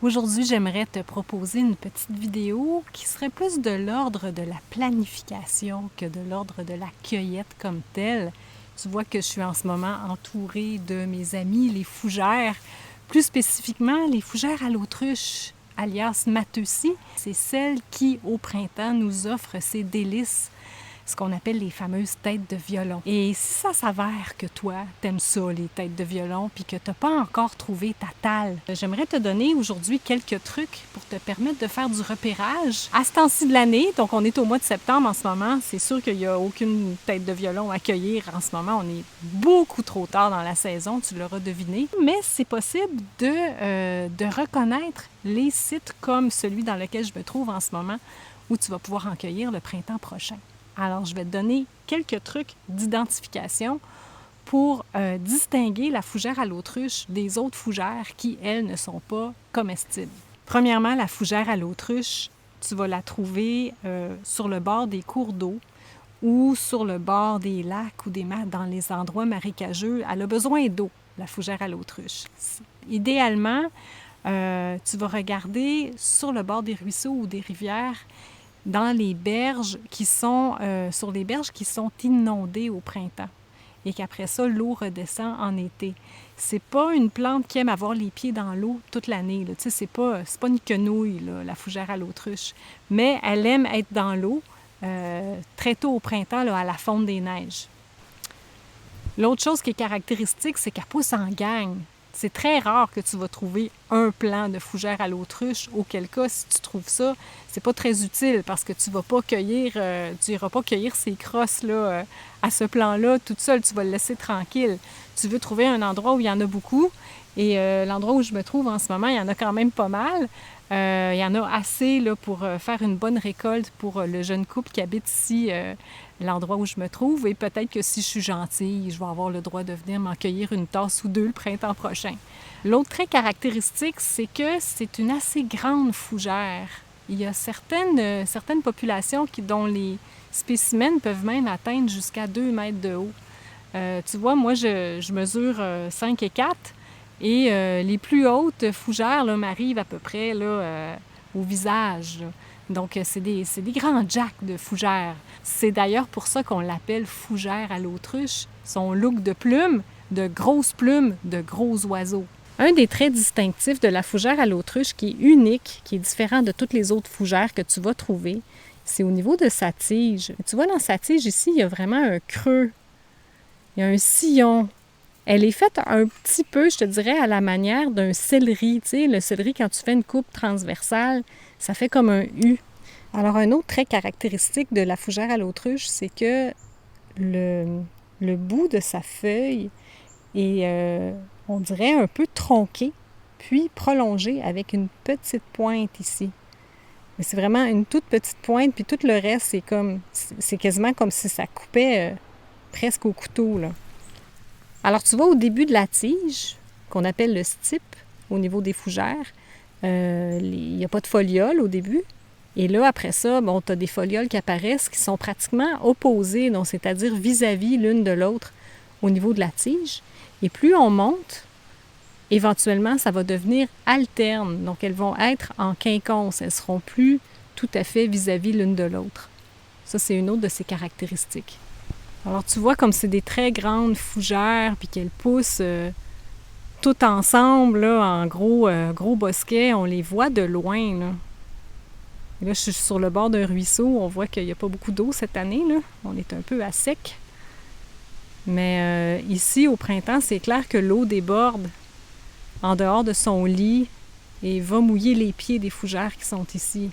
Aujourd'hui, j'aimerais te proposer une petite vidéo qui serait plus de l'ordre de la planification que de l'ordre de la cueillette comme telle. Tu vois que je suis en ce moment entourée de mes amis, les fougères, plus spécifiquement les fougères à l'autruche, alias Matteusie. C'est celles qui, au printemps, nous offrent ces délices, ce qu'on appelle les fameuses têtes de violon. Et si ça s'avère que toi, t'aimes ça, les têtes de violon, puis que t'as pas encore trouvé ta talle, j'aimerais te donner aujourd'hui quelques trucs pour te permettre de faire du repérage. À ce temps-ci de l'année, donc on est au mois de septembre en ce moment, c'est sûr qu'il n'y a aucune tête de violon à cueillir en ce moment. On est beaucoup trop tard dans la saison, tu l'auras deviné. Mais c'est possible de reconnaître les sites comme celui dans lequel je me trouve en ce moment, où tu vas pouvoir en cueillir le printemps prochain. Alors, je vais te donner quelques trucs d'identification pour distinguer la fougère à l'autruche des autres fougères qui, elles, ne sont pas comestibles. Premièrement, la fougère à l'autruche, tu vas la trouver sur le bord des cours d'eau ou sur le bord des lacs ou dans les endroits marécageux. Elle a besoin d'eau, la fougère à l'autruche. Idéalement, tu vas regarder sur le bord des ruisseaux ou des rivières dans les berges qui sont sur les berges qui sont inondées au printemps et qu'après ça, l'eau redescend en été. C'est pas une plante qui aime avoir les pieds dans l'eau toute l'année. Tu sais, c'est pas une quenouille, là, la fougère à l'autruche. Mais elle aime être dans l'eau très tôt au printemps, là, à la fonte des neiges. L'autre chose qui est caractéristique, c'est qu'elle pousse en gang. C'est très rare que tu vas trouver un plant de fougère à l'autruche, auquel cas, si tu trouves ça, c'est pas très utile parce que tu iras pas cueillir ces crosses-là à ce plant-là toute seule, tu vas le laisser tranquille. Tu veux trouver un endroit où il y en a beaucoup et l'endroit où je me trouve en ce moment, il y en a quand même pas mal. Il y en a assez là, pour faire une bonne récolte pour le jeune couple qui habite ici, l'endroit où je me trouve. Et peut-être que si je suis gentille, je vais avoir le droit de venir m'en cueillir une tasse ou deux le printemps prochain. L'autre trait caractéristique, c'est que c'est une assez grande fougère. Il y a certaines populations dont les spécimens peuvent même atteindre jusqu'à 2 mètres de haut. Tu vois, moi, je mesure 5 et 4. Et les plus hautes fougères m'arrivent à peu près au visage. Là. Donc, c'est des grands jacks de fougères. C'est d'ailleurs pour ça qu'on l'appelle fougère à l'autruche. Son look de plumes, de grosses plumes, de gros oiseaux. Un des traits distinctifs de la fougère à l'autruche qui est unique, qui est différent de toutes les autres fougères que tu vas trouver, c'est au niveau de sa tige. Tu vois, dans sa tige ici, il y a vraiment un creux. Il y a un sillon. Elle est faite un petit peu, je te dirais, à la manière d'un céleri. Tu sais, le céleri, quand tu fais une coupe transversale, ça fait comme un U. Alors, un autre trait caractéristique de la fougère à l'autruche, c'est que le bout de sa feuille est, on dirait, un peu tronqué, puis prolongé avec une petite pointe ici. Mais c'est vraiment une toute petite pointe, puis tout le reste, c'est quasiment comme si ça coupait presque au couteau, là. Alors, tu vois, au début de la tige, qu'on appelle le stipe, au niveau des fougères, il n'y a pas de folioles au début. Et là, après ça, bon, tu as des folioles qui apparaissent qui sont pratiquement opposées, donc c'est-à-dire vis-à-vis l'une de l'autre au niveau de la tige. Et plus on monte, éventuellement, ça va devenir alterne. Donc, elles vont être en quinconce. Elles ne seront plus tout à fait vis-à-vis l'une de l'autre. Ça, c'est une autre de ses caractéristiques. Alors, tu vois, comme c'est des très grandes fougères, puis qu'elles poussent toutes ensemble, là, en gros bosquet, on les voit de loin, là. Et là, je suis sur le bord d'un ruisseau, on voit qu'il n'y a pas beaucoup d'eau cette année, là. On est un peu à sec. Mais ici, au printemps, c'est clair que l'eau déborde en dehors de son lit et va mouiller les pieds des fougères qui sont ici.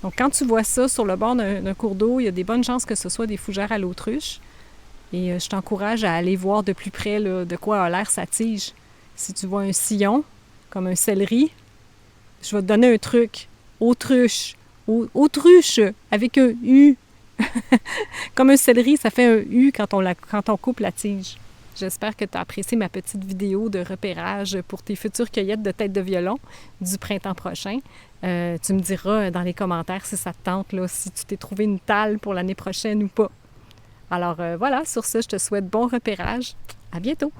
Donc, quand tu vois ça sur le bord d'un cours d'eau, il y a des bonnes chances que ce soit des fougères à l'autruche. Et je t'encourage à aller voir de plus près là, de quoi a l'air sa tige. Si tu vois un sillon, comme un céleri, je vais te donner un truc. Autruche. Autruche, avec un U. Comme un céleri, ça fait un U quand on coupe la tige. J'espère que tu as apprécié ma petite vidéo de repérage pour tes futures cueillettes de têtes de violon du printemps prochain. Tu me diras dans les commentaires si ça te tente, là, si tu t'es trouvé une talle pour l'année prochaine ou pas. Alors voilà, sur ce, je te souhaite bon repérage. À bientôt!